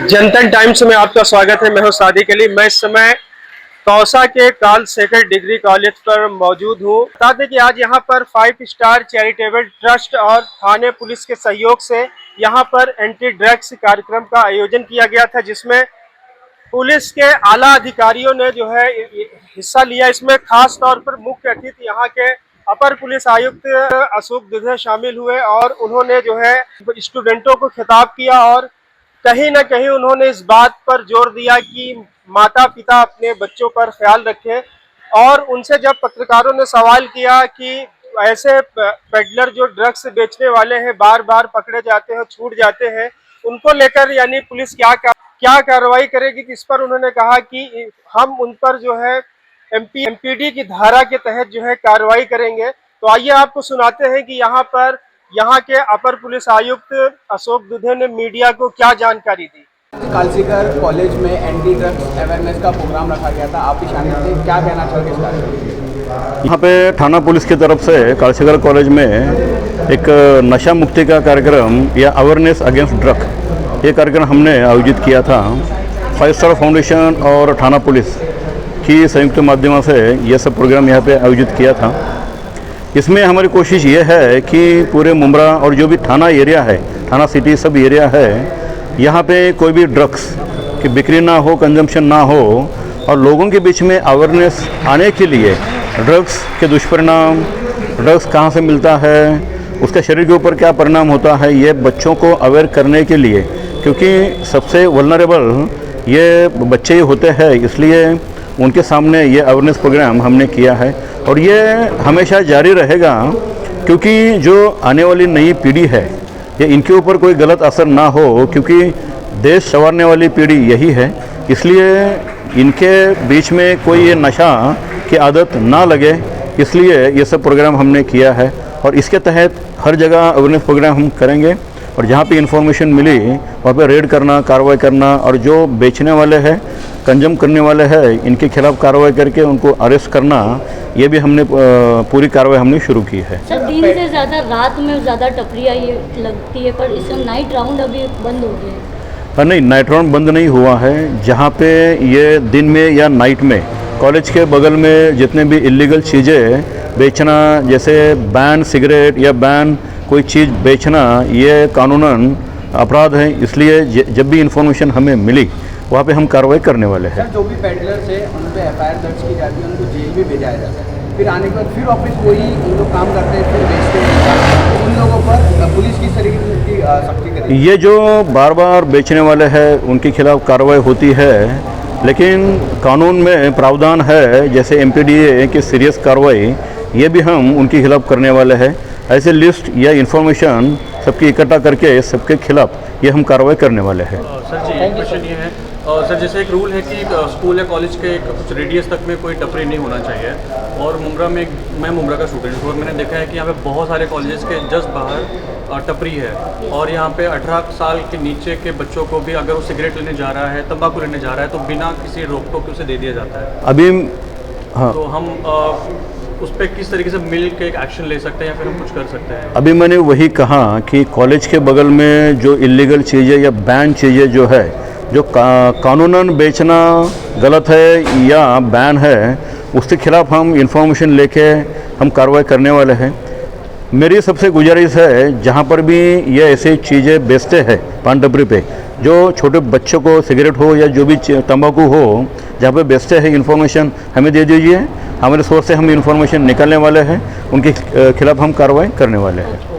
जनतन times में आपका स्वागत है। मैं हूं सादिक अली। मैं इस समय कौसा के कार्ल सेकर डिग्री कॉलेज पर मौजूद हूं। बता दें कि आज यहां पर 5 स्टार चैरिटेबल ट्रस्ट और थाने पुलिस के सहयोग से यहां पर एंटी ड्रग्स कार्यक्रम का आयोजन किया गया था, जिसमें पुलिस के आला अधिकारियों ने जो है हिस्सा लिया। इसमें खास तौर पर मुख्य अतिथि यहाँ के अपर पुलिस आयुक्त अशोक दुबे शामिल हुए और उन्होंने जो है स्टूडेंटों को खिताब किया और कहीं ना कहीं उन्होंने इस बात पर जोर दिया कि माता पिता अपने बच्चों पर ख्याल रखें। और उनसे जब पत्रकारों ने सवाल किया कि ऐसे पेडलर जो ड्रग्स बेचने वाले हैं बार बार पकड़े जाते हैं, छूट जाते हैं, उनको लेकर यानी पुलिस क्या कार्रवाई करेगी, इस पर उन्होंने कहा कि हम उन पर जो है एमपीडी की धारा के तहत जो है कार्रवाई करेंगे। तो आइए आपको सुनाते हैं कि यहाँ के अपर पुलिस आयुक्त अशोक दुबे ने मीडिया को क्या जानकारी दी। कालसीकर कॉलेज में एंटी ड्रग्स अवेयरनेस का प्रोग्राम रखा गया था, आप भी शामिल थे, क्या कहना चाहोगे इस बारे में? यहाँ पे थाना पुलिस की तरफ से कालसीकर कॉलेज में एक नशा मुक्ति का कार्यक्रम या अवेयरनेस अगेंस्ट ड्रग, ये कार्यक्रम हमने आयोजित किया था। 5 स्टार फाउंडेशन और थाना पुलिस की संयुक्त माध्यम से ये सब प्रोग्राम यहाँ पे आयोजित किया था। इसमें हमारी कोशिश ये है कि पूरे मुमरा और जो भी थाना एरिया है, थाना सिटी सब एरिया है, यहाँ पे कोई भी ड्रग्स की बिक्री ना हो, कंजम्पशन ना हो, और लोगों के बीच में अवेयरनेस आने के लिए ड्रग्स के दुष्परिणाम, ड्रग्स कहाँ से मिलता है, उसका शरीर के ऊपर क्या परिणाम होता है, ये बच्चों को अवेयर करने के लिए, क्योंकि सबसे वल्नरेबल ये बच्चे ही होते हैं, इसलिए उनके सामने ये अवेयरनेस प्रोग्राम हमने किया है और ये हमेशा जारी रहेगा, क्योंकि जो आने वाली नई पीढ़ी है ये इनके ऊपर कोई गलत असर ना हो, क्योंकि देश संवारने वाली पीढ़ी यही है, इसलिए इनके बीच में कोई ये नशा की आदत ना लगे, इसलिए ये सब प्रोग्राम हमने किया है। और इसके तहत हर जगह अवेयरनेस प्रोग्राम हम करेंगे और जहाँ पे इन्फॉर्मेशन मिली वहाँ पे रेड करना, कार्रवाई करना, और जो बेचने वाले हैं, कंज्यूम करने वाले हैं, इनके खिलाफ कार्रवाई करके उनको अरेस्ट करना, ये भी हमने पूरी कार्रवाई हमने शुरू की है। सर, दिन से ज़्यादा रात में ज़्यादा टपरियाँ ये लगती है, पर इसमें नाइट राउंड अभी बंद हो गया है। नहीं, नाइट राउंड बंद नहीं हुआ है। जहाँ पे ये दिन में या नाइट में कॉलेज के बगल में जितने भी इलीगल चीज़ें बेचना, जैसे बैन सिगरेट या बैन कोई चीज़ बेचना, ये कानूनन अपराध है, इसलिए जब भी इंफॉर्मेशन हमें मिली वहाँ पे हम कार्रवाई करने वाले हैं। जो भी पेडलर्स है उन पे एफआईआर दर्ज की जाती है, उनको जेल भी भेजा जाता है, फिर आने के बाद फिर वापस वही उन लोग काम करते हैं, फिर बेचते हैं, उन लोगों पर पुलिस किस तरीके की सख्ती करेगी? ये जो बार बार बेचने वाले हैं उनके खिलाफ कार्रवाई होती है, लेकिन कानून में प्रावधान है जैसे एमपीडीए की सीरियस कार्रवाई, ये भी हम उनके खिलाफ करने वाले हैं। ऐसे लिस्ट या इन्फॉर्मेशन सबकी इकट्ठा करके सबके खिलाफ ये हम कार्रवाई करने वाले हैं। सर जी, एक क्वेश्चन ये है सर, जैसे एक रूल है कि स्कूल या कॉलेज के कुछ रेडियस तक में कोई टपरी नहीं होना चाहिए, और मुमरा में मैं मुमरा का स्टूडेंट हूँ और मैंने देखा है कि यहाँ पे बहुत सारे कॉलेजेस के जस्ट बाहर टपरी है, और यहाँ पे 18 साल के नीचे के बच्चों को भी अगर वो सिगरेट लेने जा रहा है, तंबाकू लेने जा रहा है, तो बिना किसी रोक टोक के उसे दे दिया जाता है। अभी हाँ, तो हम उस पर किस तरीके से मिल के एक एक्शन ले सकते हैं या फिर हम कुछ कर सकते हैं? अभी मैंने वही कहा कि कॉलेज के बगल में जो इलीगल चीज़ें या बैन चीज़ें जो है, जो कानूनन बेचना गलत है या बैन है, उसके खिलाफ हम इंफॉर्मेशन लेके हम कार्रवाई करने वाले हैं। मेरी सबसे गुजारिश है, जहाँ पर भी ये ऐसी चीज़ें बेचते हैं पान टपरी पे, जो छोटे बच्चों को सिगरेट हो या जो भी तंबाकू हो, जहाँ पे बेचते हैं, इन्फॉर्मेशन हमें दे दीजिए, हमारे सोर्स से हम इन्फॉर्मेशन निकालने वाले हैं, उनके खिलाफ हम कार्रवाई करने वाले हैं।